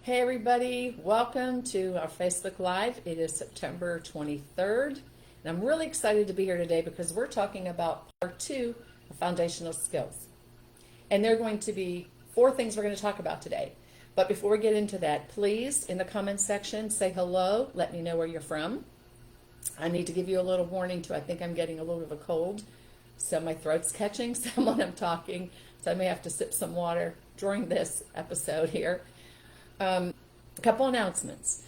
Hey everybody, welcome to our Facebook Live. It is September 23rd, and I'm really excited to be here today because we're talking about part 2 of foundational skills. And there are going to be 4 things we're going to talk about today. But before we get into that, please, in the comments section, say hello, let me know where you're from. I need to give you a little warning too. I think I'm getting a little bit of a cold, so my throat's catching some when I'm talking, so I may have to sip some water during this episode here. A couple announcements.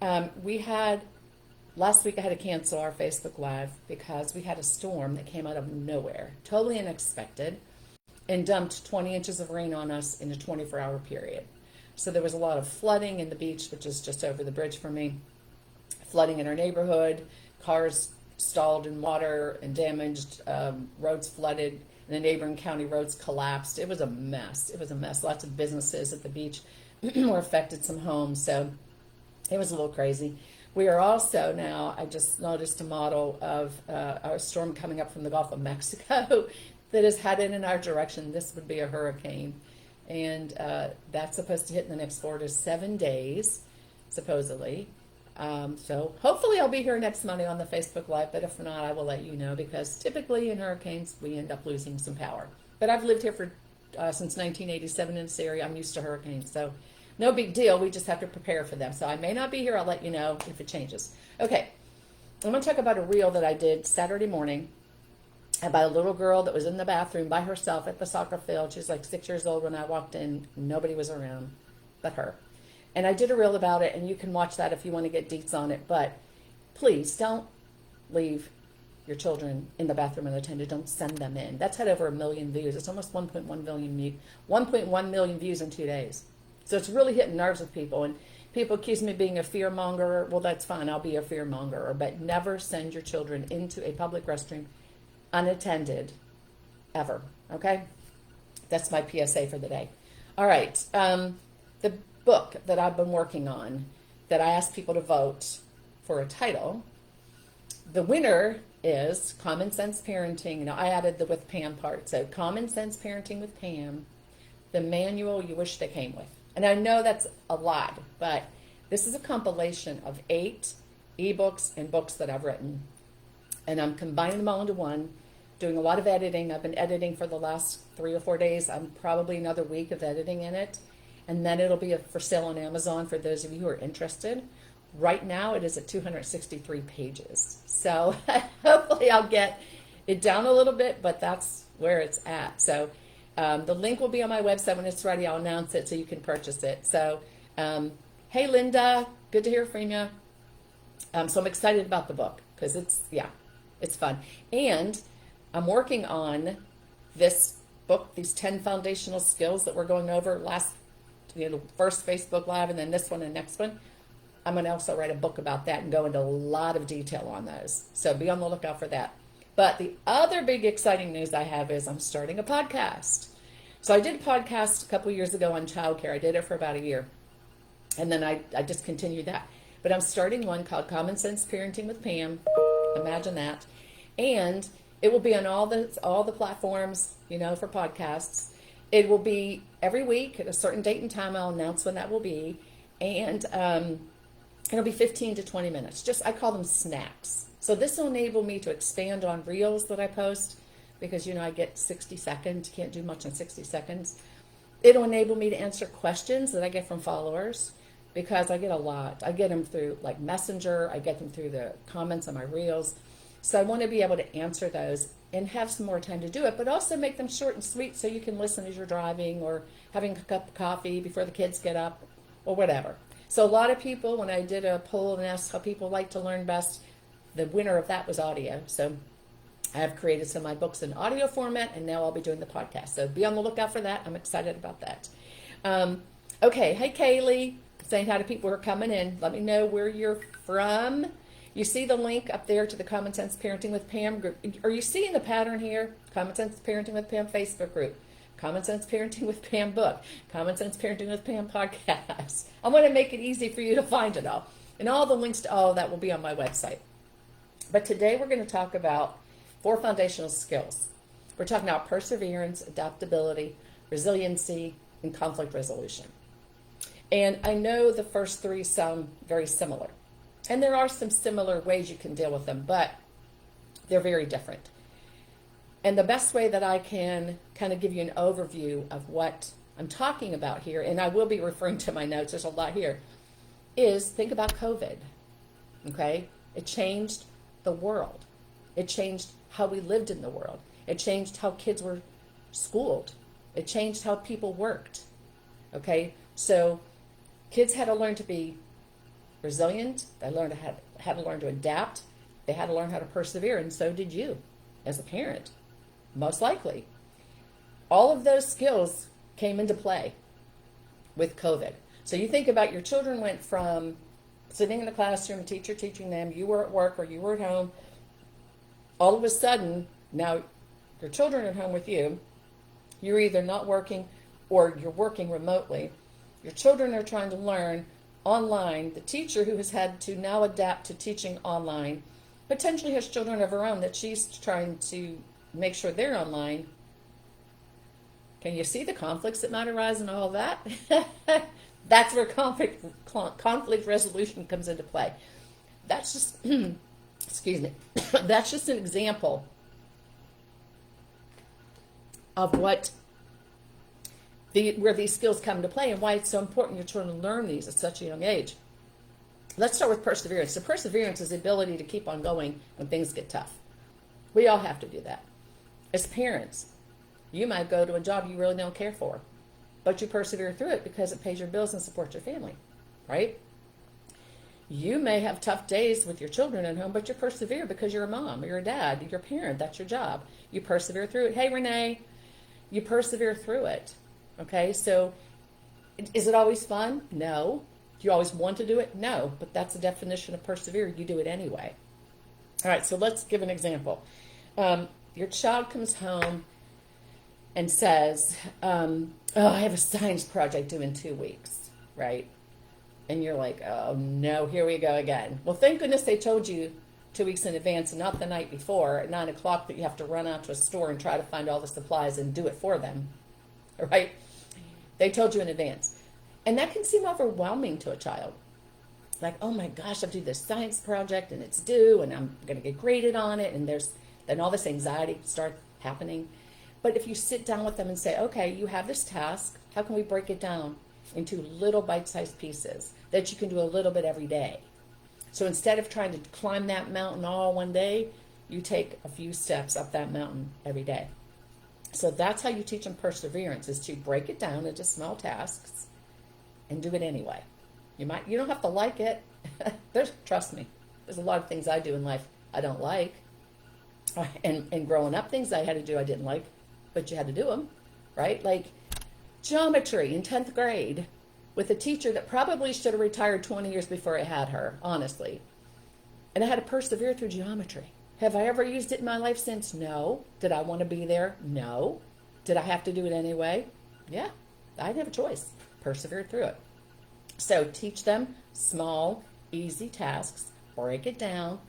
Last week I had to cancel our Facebook Live because we had a storm that came out of nowhere, totally unexpected, and dumped 20 inches of rain on us in a 24-hour period. So there was a lot of flooding in the beach, which is just over the bridge for me, flooding in our neighborhood, cars stalled in water and damaged, roads flooded, and the neighboring county roads collapsed. It was a mess. Lots of businesses at the beach were affected, some homes, so it was a little crazy. We are also now, I just noticed a model of a storm coming up from the Gulf of Mexico that is headed in our direction. This would be a hurricane, and that's supposed to hit in the next 4 to 7 days, supposedly. So hopefully I'll be here next Monday on the Facebook Live, but if not, I will let you know, because typically in hurricanes, we end up losing some power. But I've lived here since 1987 in this area. I'm used to hurricanes, so no big deal. We just have to prepare for them. So I may not be here. I'll let you know if it changes. Okay, I'm going to talk about a reel that I did Saturday morning about a little girl that was in the bathroom by herself at the soccer field. She was like 6 years old when I walked in. Nobody was around but her. And I did a reel about it, and you can watch that if you want to get deets on it. But please don't leave your children in the bathroom unattended. Don't send them in. That's had over 1 million views. It's almost 1.1 million views in 2 days. So it's really hitting nerves with people. And people accuse me of being a fear monger. Well, that's fine. I'll be a fear monger. But never send your children into a public restroom unattended, ever. Okay? That's my PSA for the day. All right. The book that I've been working on, that I asked people to vote for a title, the winner is Common Sense Parenting. Now, I added the with Pam part. So Common Sense Parenting with Pam, the manual you wish they came with. And I know that's a lot, but this is a compilation of 8 ebooks and books that I've written. And I'm combining them all into one, doing a lot of editing. I've been editing for the last 3 or 4 days. I'm probably another week of editing in it. And then it'll be for sale on Amazon for those of you who are interested. Right now it is at 263 pages. So hopefully I'll get it down a little bit, but that's where it's at. So the link will be on my website when it's ready. I'll announce it so you can purchase it. So, hey Linda, good to hear from you. So I'm excited about the book because it's fun. And I'm working on this book, these 10 foundational skills that we're going over first Facebook Live and then this one and next one. I'm going to also write a book about that and go into a lot of detail on those. So be on the lookout for that. But the other big exciting news I have is I'm starting a podcast. So I did a podcast a couple years ago on childcare. I did it for about a year. And then I just continued that. But I'm starting one called Common Sense Parenting with Pam. Imagine that. And it will be on all the platforms, for podcasts. It will be every week at a certain date and time. I'll announce when that will be. And it'll be 15 to 20 minutes. I call them snacks. So this will enable me to expand on reels that I post because, I get 60 seconds. You can't do much in 60 seconds. It'll enable me to answer questions that I get from followers because I get a lot. I get them through like Messenger. I get them through the comments on my reels. So I want to be able to answer those and have some more time to do it, but also make them short and sweet so you can listen as you're driving or having a cup of coffee before the kids get up or whatever. So a lot of people, when I did a poll and asked how people like to learn best, the winner of that was audio. So I have created some of my books in audio format, and now I'll be doing the podcast. So be on the lookout for that. I'm excited about that. Okay, hey Kaylee, saying hi to people who are coming in. Let me know where you're from. You see the link up there to the Common Sense Parenting with Pam group. Are you seeing the pattern here? Common Sense Parenting with Pam Facebook group. Common Sense Parenting with Pam book. Common Sense Parenting with Pam podcast. I want to make it easy for you to find it all. And all the links to all of that will be on my website. But today we're going to talk about 4 foundational skills. We're talking about perseverance, adaptability, resiliency, and conflict resolution. And I know the first three sound very similar. And there are some similar ways you can deal with them, but they're very different. And the best way that I can kind of give you an overview of what I'm talking about here, and I will be referring to my notes, there's a lot here, is think about COVID. Okay? It changed the world. It changed how we lived in the world. It changed how kids were schooled. It changed how people worked. Okay? So kids had to learn to be resilient. They had to learn to adapt. They had to learn how to persevere, and so did you as a parent, most likely. All of those skills came into play with COVID. So you think about your children went from sitting in the classroom, teacher teaching them, you were at work or you were at home. All of a sudden, now your children are at home with you. You're either not working or you're working remotely. Your children are trying to learn online. The teacher who has had to now adapt to teaching online potentially has children of her own that she's trying to make sure they're online. Can you see the conflicts that might arise in all of that? That's where conflict resolution comes into play. That's just, excuse me, that's just an example of what where these skills come into play and why it's so important your children learn these at such a young age. Let's start with perseverance. So perseverance is the ability to keep on going when things get tough. We all have to do that. As parents, you might go to a job you really don't care for, but you persevere through it because it pays your bills and supports your family, right? You may have tough days with your children at home, but you persevere because you're a mom, or you're a dad, you're a parent, that's your job. You persevere through it. Hey, Renee, you persevere through it, okay? So is it always fun? No. Do you always want to do it? No, but that's the definition of persevere. You do it anyway. All right, so let's give an example. Your child comes home and says, oh, I have a science project due in 2 weeks, right? And you're like, oh no, here we go again. Well, thank goodness they told you 2 weeks in advance and not the night before at 9 o'clock that you have to run out to a store and try to find all the supplies and do it for them, right? They told you in advance. And that can seem overwhelming to a child. Like, oh my gosh, I'm doing this science project and it's due and I'm going to get graded on it. And then all this anxiety starts happening. But if you sit down with them and say, okay, you have this task. How can we break it down into little bite-sized pieces that you can do a little bit every day? So instead of trying to climb that mountain all one day, you take a few steps up that mountain every day. So that's how you teach them perseverance, is to break it down into small tasks and do it anyway. You don't have to like it. Trust me, there's a lot of things I do in life I don't like. And growing up, things I had to do I didn't like, but you had to do them, right? Like geometry in 10th grade with a teacher that probably should have retired 20 years before I had her, honestly. And I had to persevere through geometry. Have I ever used it in my life since? No. Did I want to be there? No. Did I have to do it anyway? Yeah, I didn't have a choice. Persevered through it. So teach them small, easy tasks, break it down,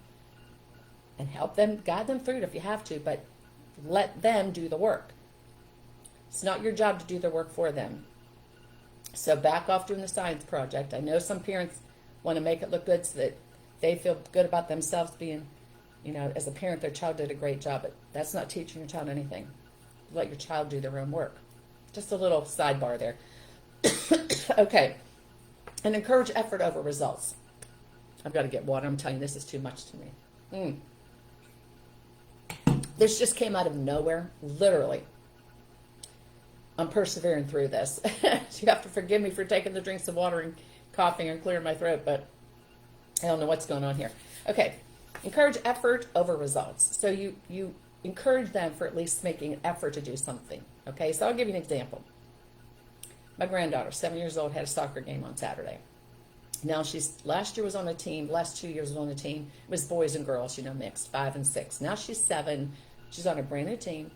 and help them, guide them through it if you have to, but let them do the work. It's not your job to do the work for them. So back off doing the science project. I know some parents want to make it look good so that they feel good about themselves being, as a parent, their child did a great job, but that's not teaching your child anything. Let your child do their own work. Just a little sidebar there. Okay. And encourage effort over results. I've got to get water. I'm telling you, this is too much to me. This just came out of nowhere, literally. I'm persevering through this. So you have to forgive me for taking the drinks of water and coughing and clearing my throat, but I don't know what's going on here. Okay, encourage effort over results. So you encourage them for at least making an effort to do something. Okay, so I'll give you an example. My granddaughter, 7 years old, had a soccer game on Saturday. Now last year was on a team, last 2 years was on a team. It was boys and girls, mixed, 5 and 6. Now she's 7. She's on a brand new team.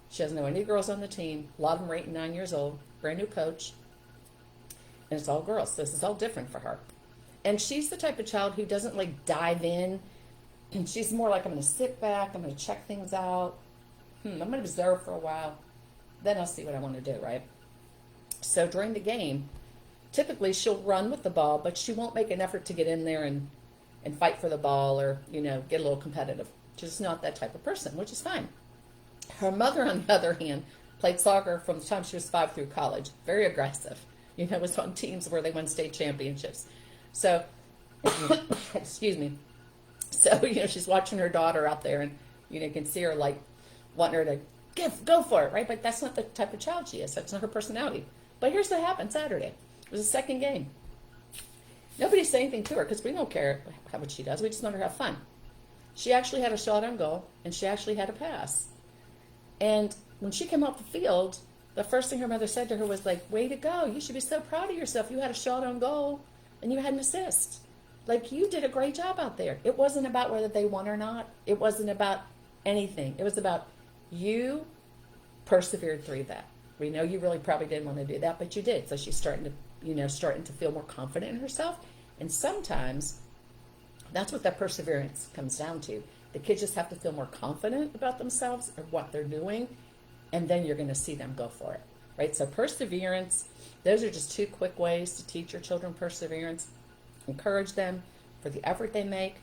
She doesn't know any girls on the team. A lot of them are 8 and 9 years old. Brand new coach. And it's all girls. So this is all different for her. And she's the type of child who doesn't dive in. And she's more like, I'm going to sit back. I'm going to check things out. I'm going to observe for a while. Then I'll see what I want to do, right? So during the game, typically she'll run with the ball, but she won't make an effort to get in there and fight for the ball or, get a little competitive. She's just not that type of person, which is fine. Her mother, on the other hand, played soccer from the time she was 5 through college. Very aggressive. Was on teams where they won state championships. So, excuse me. So, she's watching her daughter out there and, you can see her like wanting her to go for it, right? But that's not the type of child she is. That's not her personality. But here's what happened Saturday. It was the second game. Nobody said anything to her because we don't care how much she does. We just want her to have fun. She actually had a shot on goal, and she actually had a pass. And when she came off the field, the first thing her mother said to her was like, way to go. You should be so proud of yourself. You had a shot on goal, and you had an assist. Like, you did a great job out there. It wasn't about whether they won or not. It wasn't about anything. It was about you persevered through that. We know you really probably didn't want to do that, but you did. So she's starting to feel more confident in herself. And sometimes that's what that perseverance comes down to. The kids just have to feel more confident about themselves or what they're doing, and then you're going to see them go for it, right? So perseverance, those are just 2 quick ways to teach your children perseverance. Encourage them for the effort they make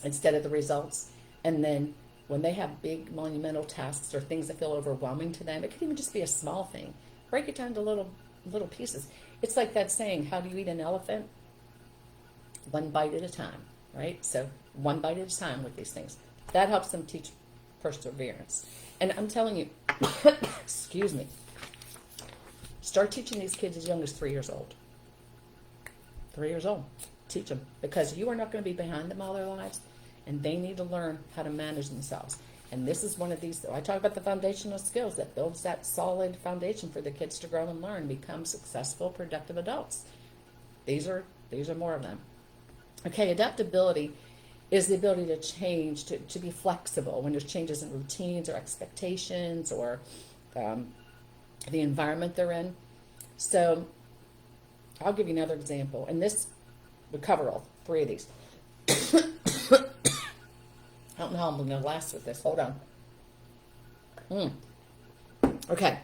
instead of the results. And then when they have big monumental tasks or things that feel overwhelming to them, it can even just be a small thing. Break it down to little pieces. It's like that saying, how do you eat an elephant? 1 bite at a time, right? So 1 bite at a time with these things. That helps them teach perseverance. And I'm telling you, excuse me, start teaching these kids as young as 3 years old. 3 years old. Teach them. Because you are not going to be behind them all their lives, and they need to learn how to manage themselves. And this is one of these, I talk about the foundational skills that builds that solid foundation for the kids to grow and learn, become successful, productive adults. These are more of them. Okay, adaptability is the ability to change, to be flexible when there's changes in routines or expectations or the environment they're in. So I'll give you another example, and this would cover all 3 of these. I don't know how I'm going to last with this. Hold on. Okay.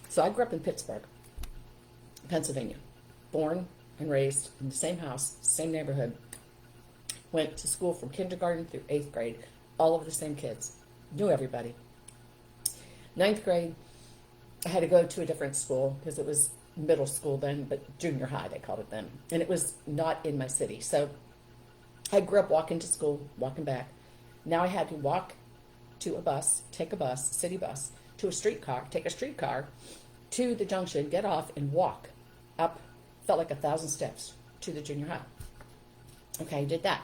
So I grew up in Pittsburgh, Pennsylvania. Born and raised in the same house, same neighborhood. Went to school from kindergarten through 8th grade. All of the same kids. Knew everybody. 9th grade, I had to go to a different school because it was middle school then, but junior high they called it then. And it was not in my city. So I grew up walking to school, walking back. Now I had to walk to a bus, take a bus, city bus, to a streetcar, take a streetcar to the junction, get off, and walk up, felt like 1,000 steps to the junior high. Okay, I did that.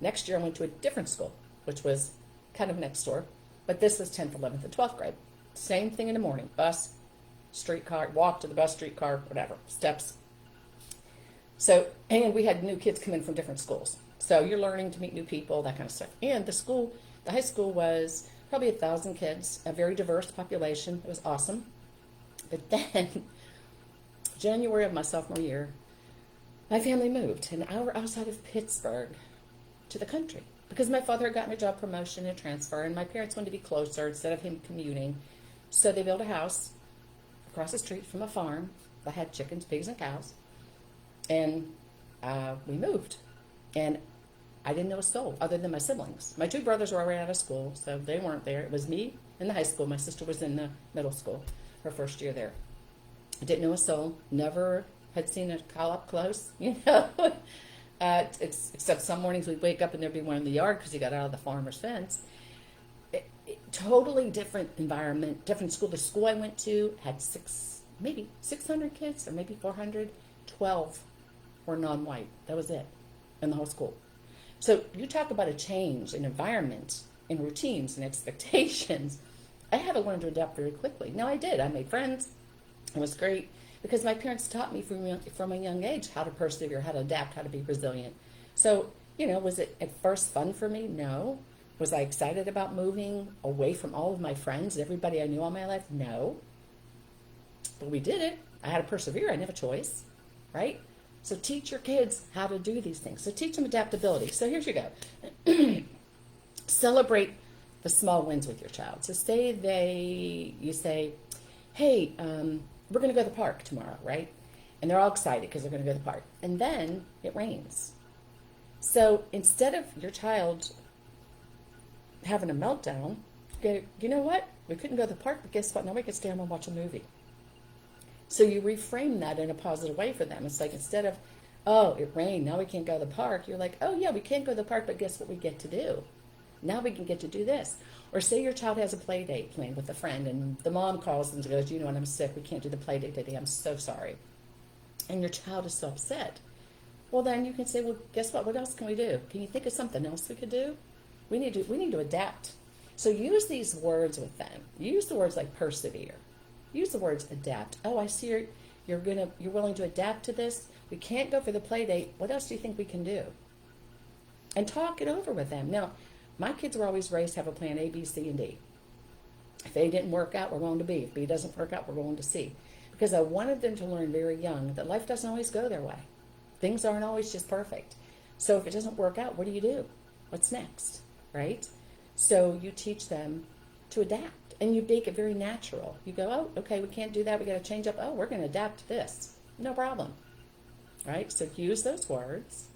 Next year I went to a different school, which was kind of next door, but this was 10th, 11th, and 12th grade. Same thing in the morning, bus, streetcar, walk to the bus, streetcar, whatever, steps. So, and we had new kids come in from different schools. So you're learning to meet new people, that kind of stuff. And the high school was probably 1,000 kids, a very diverse population. It was awesome. But then, January of my sophomore year, my family moved an hour outside of Pittsburgh to the country because my father had gotten a job promotion and transfer, and my parents wanted to be closer instead of him commuting. So they built a house across the street from a farm that had chickens, pigs, and cows. And we moved. And I didn't know a soul other than my siblings. My 2 brothers were already out of school, so they weren't there. It was me in the high school. My sister was in the middle school, her first year there. I didn't know a soul. Never had seen a cow up close, except some mornings we'd wake up and there'd be one in the yard because he got out of the farmer's fence. Totally different environment, different school. The school I went to had maybe 600 kids or maybe 400. 12 were non-white. That was it in the whole school. So you talk about a change in environment, in routines and expectations. I had to learn to adapt very quickly. Now I did. I made friends. It was great because my parents taught me from a young age how to persevere, how to adapt, how to be resilient. So, was it at first fun for me? No. Was I excited about moving away from all of my friends, everybody I knew all my life? No. But we did it. I had to persevere. I didn't have a choice, right? So teach your kids how to do these things. So teach them adaptability. So here's you go. Celebrate the small wins with your child. So you say, hey, we're going to go to the park tomorrow, right? And they're all excited because they're going to go to the park. And then it rains. So instead of your child having a meltdown, go, you know what? We couldn't go to the park, but guess what? Now we can stay home and watch a movie. So you reframe that in a positive way for them. It's like instead of, oh, it rained, now we can't go to the park, you're like, oh yeah, we can't go to the park, but guess what we get to do? Now we can get to do this. Or say your child has a play date planned with a friend and the mom calls and goes, you know what, I'm sick, we can't do the play date today, I'm so sorry. And your child is so upset. Well, then you can say, well, guess what else can we do? Can you think of something else we could do? We need to adapt. So use these words with them. Use the words like persevere. Use the words adapt. Oh, I see you're willing to adapt to this. We can't go for the play date. What else do you think we can do? And talk it over with them. Now, my kids were always raised to have a plan A, B, C, and D. If A didn't work out, we're going to B. If B doesn't work out, we're going to C. Because I wanted them to learn very young that life doesn't always go their way. Things aren't always just perfect. So if it doesn't work out, what do? What's next, right? So you teach them to adapt. And you make it very natural. You go, oh, okay, we can't do that. We got to change up. Oh, we're going to adapt to this. No problem. Right? So use those words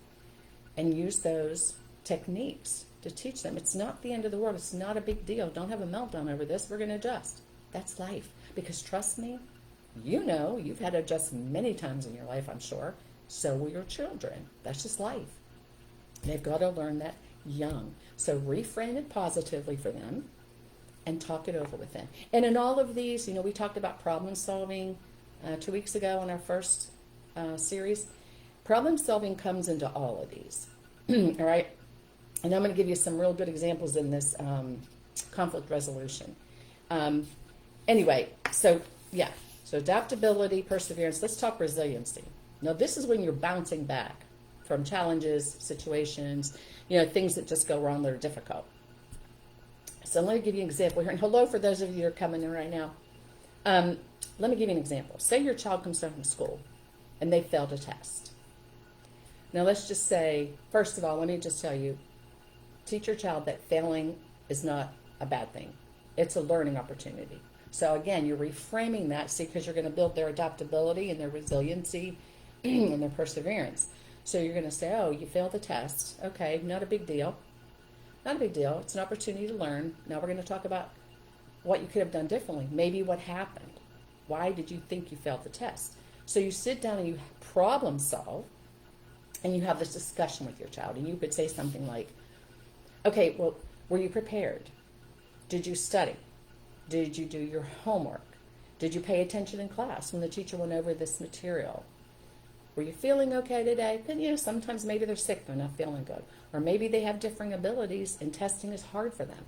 and use those techniques to teach them. It's not the end of the world. It's not a big deal. Don't have a meltdown over this. We're going to adjust. That's life. Because trust me, you know, you've had to adjust many times in your life, I'm sure. So will your children. That's just life. They've got to learn that young. So reframe it positively for them. And talk it over with them. And in all of these, you know, we talked about problem solving 2 weeks ago in our first series. Problem solving comes into all of these. All right. And I'm going to give you some real good examples in this conflict resolution. Anyway, so yeah. So adaptability, perseverance. Let's talk resiliency. Now, this is when you're bouncing back from challenges, situations, you know, things that just go wrong that are difficult. So let me give you an example here. And hello for those of you who are coming in right now. Let me give you an example. Say your child comes home from school and they failed a test. Now let's just say, first of all, let me just tell you, teach your child that failing is not a bad thing. It's a learning opportunity. So again, you're reframing that, see, because you're going to build their adaptability and their resiliency and their perseverance. So you're going to say, oh, you failed the test. Okay, not a big deal. Not a big deal. It's an opportunity to learn. Now we're going to talk about what you could have done differently. Maybe what happened. Why did you think you failed the test? So you sit down and you problem solve and you have this discussion with your child. And you could say something like, okay, well, were you prepared? Did you study? Did you do your homework? Did you pay attention in class when the teacher went over this material? Were you feeling okay today? And you know, sometimes maybe they're sick, they're not feeling good. Or maybe they have differing abilities and testing is hard for them.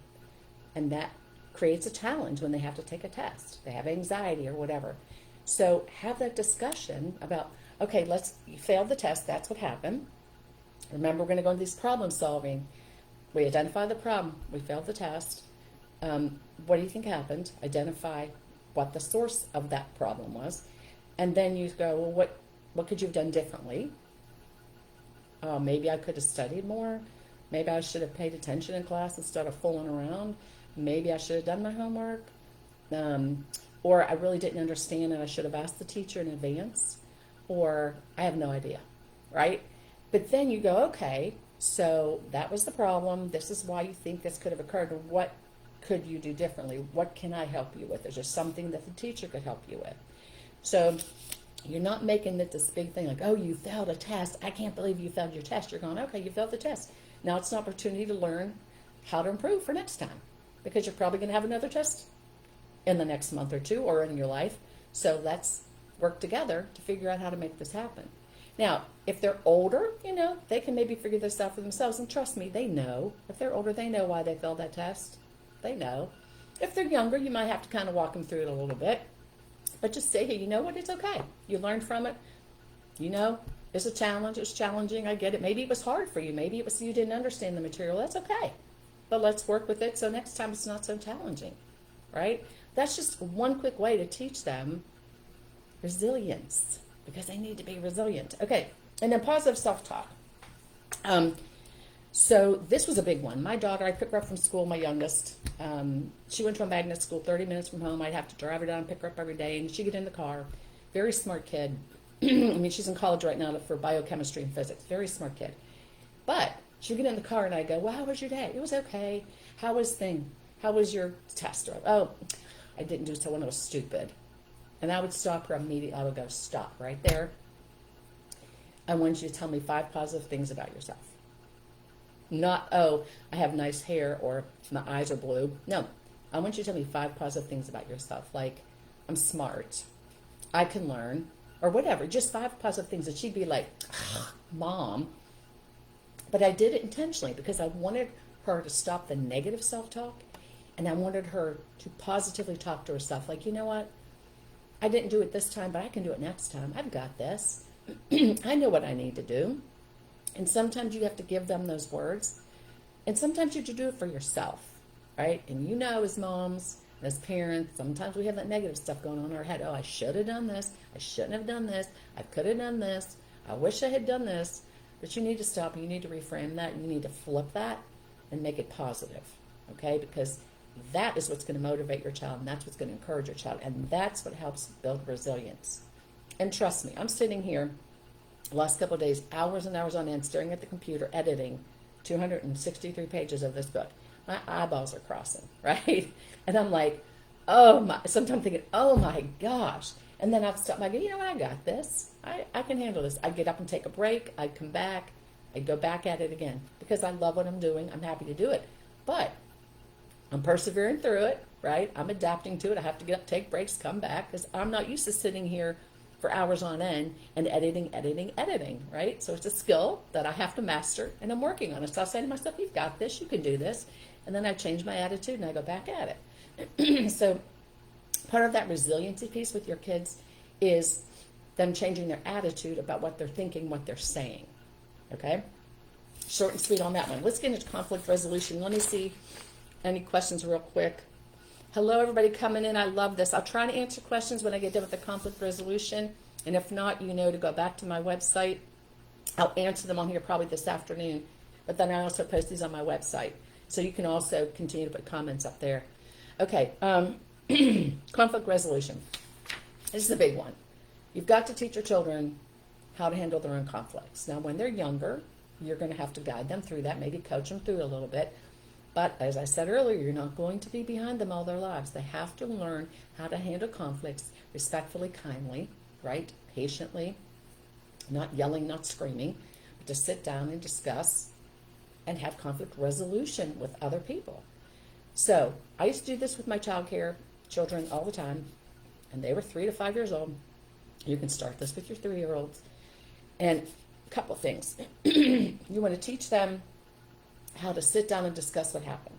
And that creates a challenge when they have to take a test. They have anxiety or whatever. So have that discussion about, okay, you failed the test, that's what happened. Remember, we're going to go into these problem solving. We identify the problem, we failed the test. What do you think happened? Identify what the source of that problem was. And then you go, well, what could you have done differently? Maybe I could have studied more. Maybe I should have paid attention in class instead of fooling around. Maybe I should have done my homework. Or I really didn't understand and I should have asked the teacher in advance. Or I have no idea, right? But then you go, okay, so that was the problem. This is why you think this could have occurred. What could you do differently? What can I help you with? Is there something that the teacher could help you with? So you're not making it this big thing like, oh, you failed a test. I can't believe you failed your test. You're going, okay, you failed the test. Now it's an opportunity to learn how to improve for next time because you're probably going to have another test in the next month or two or in your life. So let's work together to figure out how to make this happen. Now, if they're older, you know, they can maybe figure this out for themselves. And trust me, they know. If they're older, they know why they failed that test. They know. If they're younger, you might have to kind of walk them through it a little bit. But just say, hey, you know what? It's okay. You learned from it. You know, it's a challenge. It's challenging. I get it. Maybe it was hard for you. Maybe it was you didn't understand the material. That's okay. But let's work with it so next time it's not so challenging, right? That's just one quick way to teach them resilience because they need to be resilient. Okay, and then positive self-talk. So this was a big one. My daughter, I pick her up from school, my youngest. She went to a magnet school 30 minutes from home. I'd have to drive her down and pick her up every day, and she'd get in the car. Very smart kid. I mean, she's in college right now for biochemistry and physics. Very smart kid. But she'd get in the car, and I'd go, well, how was your day? It was okay. How was your test? Or, oh, I didn't do so well. It was stupid. And I would stop her immediately. I would go, stop right there. I want you to tell me 5 positive things about yourself. Not, oh, I have nice hair or my eyes are blue. No, I want you to tell me 5 positive things about yourself. Like, I'm smart, I can learn, or whatever. Just 5 positive things. And she'd be like, Mom. But I did it intentionally because I wanted her to stop the negative self-talk, and I wanted her to positively talk to herself. Like, you know what? I didn't do it this time, but I can do it next time. I've got this. I know what I need to do. And sometimes you have to give them those words. And sometimes you have to do it for yourself, right? And you know, as moms, as parents, sometimes we have that negative stuff going on in our head. Oh, I should have done this. I shouldn't have done this. I could have done this. I wish I had done this. But you need to stop and you need to reframe that. And you need to flip that and make it positive, okay? Because that is what's going to motivate your child, and that's what's going to encourage your child. And that's what helps build resilience. And trust me, I'm sitting here the last couple of days, hours and hours on end, staring at the computer, editing 263 pages of this book. My eyeballs are crossing, right? And I'm like, oh my, sometimes thinking, oh my gosh. And then I'd stop and I go, you know what, I got this. I can handle this. I'd get up and take a break. I'd come back. I'd go back at it again because I love what I'm doing. I'm happy to do it. But I'm persevering through it, right? I'm adapting to it. I have to get up, take breaks, come back because I'm not used to sitting here for hours on end and editing, right? So it's a skill that I have to master, and I'm working on it. So I say to myself, you've got this, you can do this. And then I change my attitude and I go back at it. So part of that resiliency piece with your kids is them changing their attitude about what they're thinking, what they're saying, okay? Short and sweet on that one. Let's get into conflict resolution. Let me see any questions real quick. Hello, everybody coming in. I love this. I'll try to answer questions when I get done with the conflict resolution. And if not, you know to go back to my website. I'll answer them on here probably this afternoon. But then I also post these on my website. So you can also continue to put comments up there. Okay, conflict resolution. This is a big one. You've got to teach your children how to handle their own conflicts. Now, when they're younger, you're going to have to guide them through that, maybe coach them through it a little bit. But as I said earlier, you're not going to be behind them all their lives. They have to learn how to handle conflicts respectfully, kindly, right? Patiently, not yelling, not screaming, but to sit down and discuss and have conflict resolution with other people. So I used to do this with my childcare children all the time, and they were 3 to 5 years old. You can start this with your 3-year-olds. And a couple of things. You want to teach them how to sit down and discuss what happened.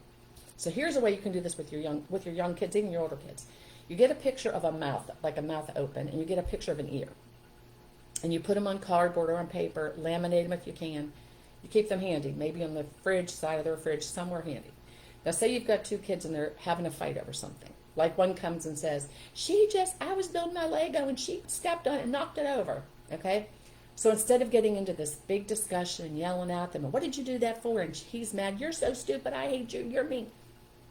So here's a way you can do this with your young kids, even your older kids. You get a picture of a mouth, like a mouth open, and you get a picture of an ear. And you put them on cardboard or on paper, laminate them if you can. You keep them handy, maybe on the fridge, side of their fridge, somewhere handy. Now say you've got 2 kids and they're having a fight over something. Like one comes and says, I was building my Lego and she stepped on it and knocked it over, okay? So instead of getting into this big discussion and yelling at them, and what did you do that for? And he's mad, you're so stupid, I hate you, you're mean.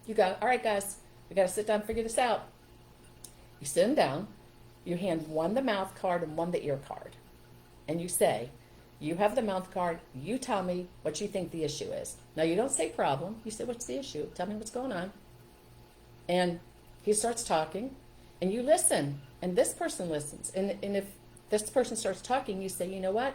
You go, all right, guys, we got to sit down and figure this out. You sit them down, you hand one the mouth card and one the ear card. And you say, you have the mouth card, you tell me what you think the issue is. Now, you don't say problem, you say, what's the issue? Tell me what's going on. And he starts talking, and you listen, and this person listens. And if this person starts talking, you say, you know what?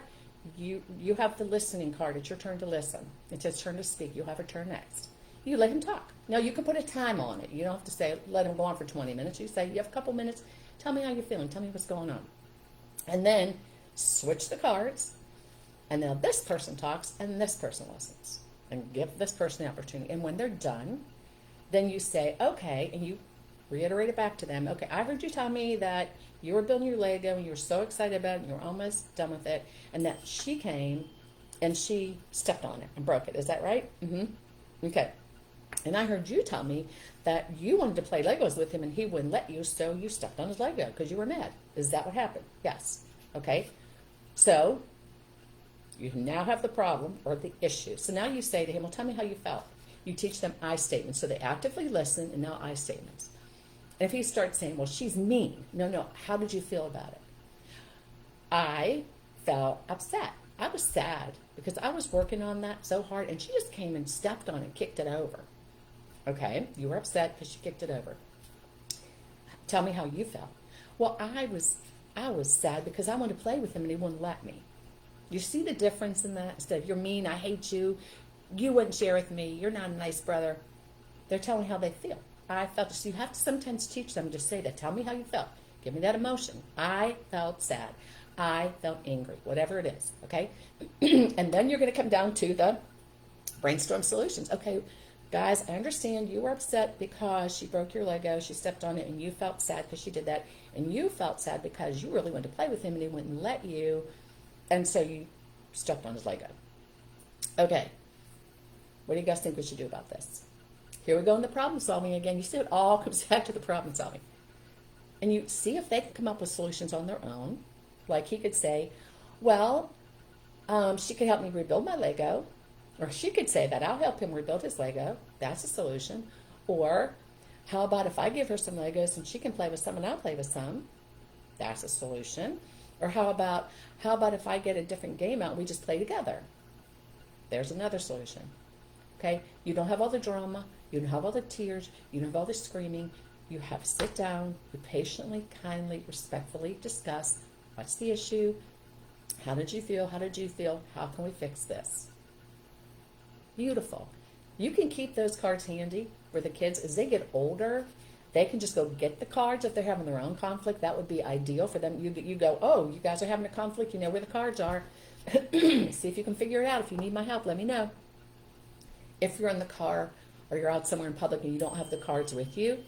You have the listening card. It's your turn to listen. It's his turn to speak. You'll have a turn next. You let him talk. Now, you can put a time on it. You don't have to say, let him go on for 20 minutes. You say, you have a couple minutes. Tell me how you're feeling. Tell me what's going on. And then switch the cards. And now this person talks, and this person listens. And give this person the opportunity. And when they're done, then you say, okay, and you reiterate it back to them. Okay, I heard you tell me that you were building your Lego and you were so excited about it and you were almost done with it, and that she came and she stepped on it and broke it. Is that right? Mm-hmm. Okay. And I heard you tell me that you wanted to play Legos with him and he wouldn't let you, so you stepped on his Lego because you were mad. Is that what happened? Yes. Okay. So You now have the problem or the issue. So now you say to him, well, tell me how you felt. You teach them I statements. So they actively listen, and now I statements. And if he starts saying, well, she's mean. No, how did you feel about it? I felt upset. I was sad because I was working on that so hard, and she just came and stepped on it, kicked it over. Okay, you were upset because she kicked it over. Tell me how you felt. Well, I was sad because I wanted to play with him and he wouldn't let me. You see the difference in that? Instead of you're mean, I hate you, you wouldn't share with me, you're not a nice brother. They're telling how they feel. I felt, so you have to sometimes teach them to say that. Tell me how you felt. Give me that emotion. I felt sad. I felt angry, whatever it is, okay? And then you're going to come down to the brainstorm solutions. Okay, guys, I understand you were upset because she broke your Lego, she stepped on it, and you felt sad because she did that, and you felt sad because you really wanted to play with him and he wouldn't let you, and so you stepped on his Lego. Okay, what do you guys think we should do about this? Here we go in the problem solving again. You see, it all comes back to the problem solving. And you see if they can come up with solutions on their own. Like he could say, well, she could help me rebuild my Lego. Or she could say that I'll help him rebuild his Lego. That's a solution. Or how about if I give her some Legos and she can play with some and I'll play with some? That's a solution. Or how about if I get a different game out and we just play together? There's another solution. Okay? You don't have all the drama. You don't have all the tears. You don't have all the screaming. You have to sit down. You patiently, kindly, respectfully discuss what's the issue. How did you feel? How did you feel? How can we fix this? Beautiful. You can keep those cards handy for the kids. As they get older, they can just go get the cards if they're having their own conflict. That would be ideal for them. You go, oh, you guys are having a conflict. You know where the cards are. See if you can figure it out. If you need my help, let me know. If you're in the car or you're out somewhere in public and you don't have the cards with you,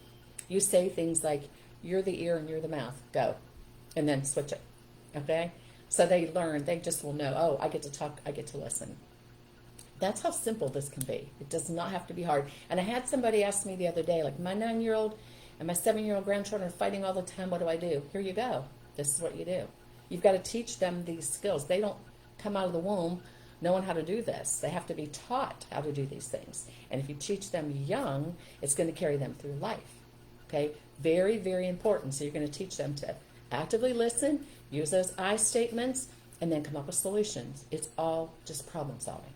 you say things like, you're the ear and you're the mouth. Go. And then switch it. Okay? So they learn. They just will know, oh, I get to talk. I get to listen. That's how simple this can be. It does not have to be hard. And I had somebody ask me the other day, like, my 9-year-old and my 7-year-old grandchildren are fighting all the time. What do I do? Here you go. This is what you do. You've got to teach them these skills. They don't come out of the womb knowing how to do this. They have to be taught how to do these things. And if you teach them young, it's going to carry them through life. Okay? Very, very important. So you're going to teach them to actively listen, use those I statements, and then come up with solutions. It's all just problem solving.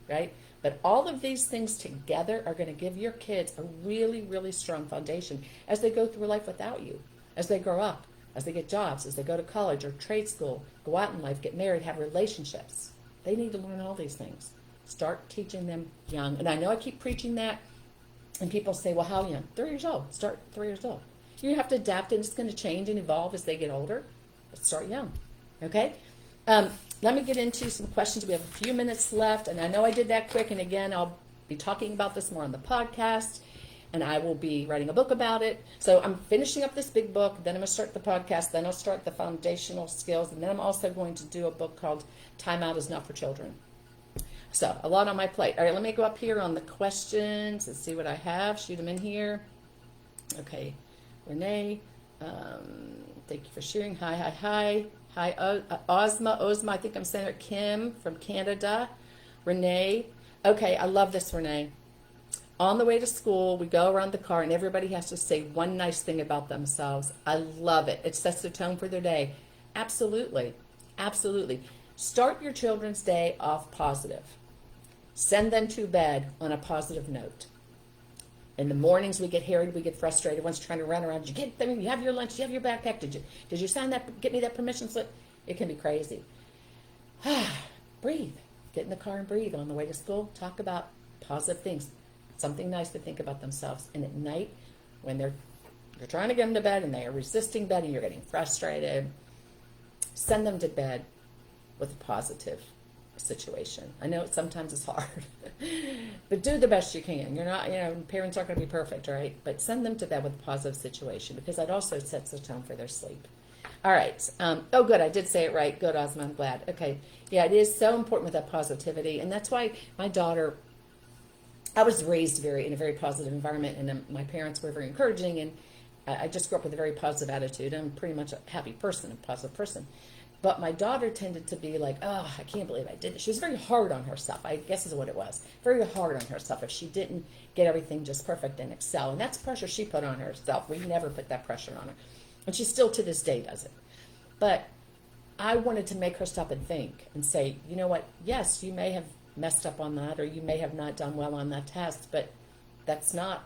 Right? But all of these things together are going to give your kids a really, really strong foundation as they go through life without you, as they grow up, as they get jobs, as they go to college or trade school, go out in life, get married, have relationships. They need to learn all these things. Start teaching them young. And I know I keep preaching that, and people say, well, how young? 3 years old. Start 3 years old. You have to adapt, and it's going to change and evolve as they get older, but start young. Okay? Let me get into some questions. We have a few minutes left, and I know I did that quick, and again, I'll be talking about this more on the podcast, and I will be writing a book about it. So I'm finishing up this big book, then I'm going to start the podcast, then I'll start the foundational skills, and then I'm also going to do a book called Time Out is Not for Children. So a lot on my plate. All right, let me go up here on the questions and see what I have. Shoot them in here. Okay, Renee, thank you for sharing. Hi. Hi, Ozma, I think I'm saying it, Kim from Canada, Renee. Okay, I love this, Renee. On the way to school, we go around the car, and everybody has to say one nice thing about themselves. I love it. It sets the tone for their day. Absolutely. Absolutely. Start your children's day off positive. Send them to bed on a positive note. In the mornings, we get harried, we get frustrated. One's trying to run around. Did you get them? You have your lunch. You have your backpack. Did you sign that? Get me that permission slip. It can be crazy. Breathe. Get in the car and breathe on the way to school. Talk about positive things. Something nice to think about themselves. And at night, when you're trying to get them to bed and they are resisting bed and you're getting frustrated, send them to bed with a positive situation. I know sometimes it's hard, but do the best you can. You're not, parents aren't going to be perfect, right? But send them to bed with a positive situation, because that also sets the tone for their sleep. All right. Oh, good. I did say it right. Good, Ozma. I'm glad. Okay. Yeah, it is so important with that positivity, and that's why my daughter, I was raised in a very positive environment, and my parents were very encouraging, and I just grew up with a very positive attitude. I'm pretty much a happy person, a positive person. But my daughter tended to be like, oh, I can't believe I did it. She was very hard on herself, I guess is what it was. Very hard on herself if she didn't get everything just perfect in Excel. And that's pressure she put on herself. We never put that pressure on her. And she still to this day does it. But I wanted to make her stop and think and say, you know what? Yes, you may have messed up on that, or you may have not done well on that test, but that's not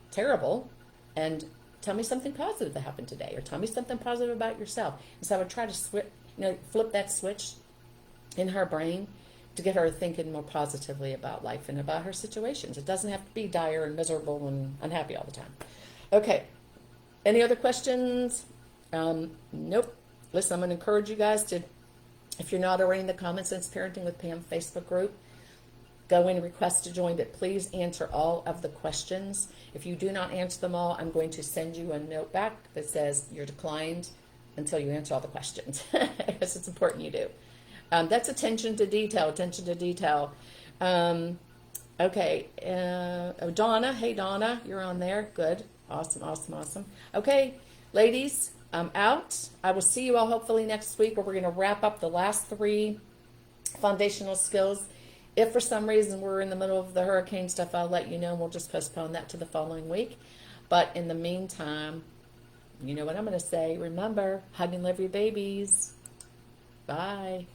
terrible. And tell me something positive that happened today, or tell me something positive about yourself. And so I would try to flip that switch in her brain to get her thinking more positively about life and about her situations. It doesn't have to be dire and miserable and unhappy all the time. Okay. Any other questions? Nope. Listen, I'm going to encourage you guys to, if you're not already in the Common Sense Parenting with Pam Facebook group, go in and request to join, but please answer all of the questions. If you do not answer them all, I'm going to send you a note back that says you're declined until you answer all the questions. Because it's important you do. That's attention to detail, attention to detail. Okay. Donna. Hey, Donna. You're on there. Good. Awesome, awesome, awesome. Okay, ladies, I'm out. I will see you all hopefully next week, where we're going to wrap up the last 3 foundational skills. If for some reason we're in the middle of the hurricane stuff, I'll let you know, and we'll just postpone that to the following week. But in the meantime, you know what I'm going to say. Remember, hug and love your babies. Bye.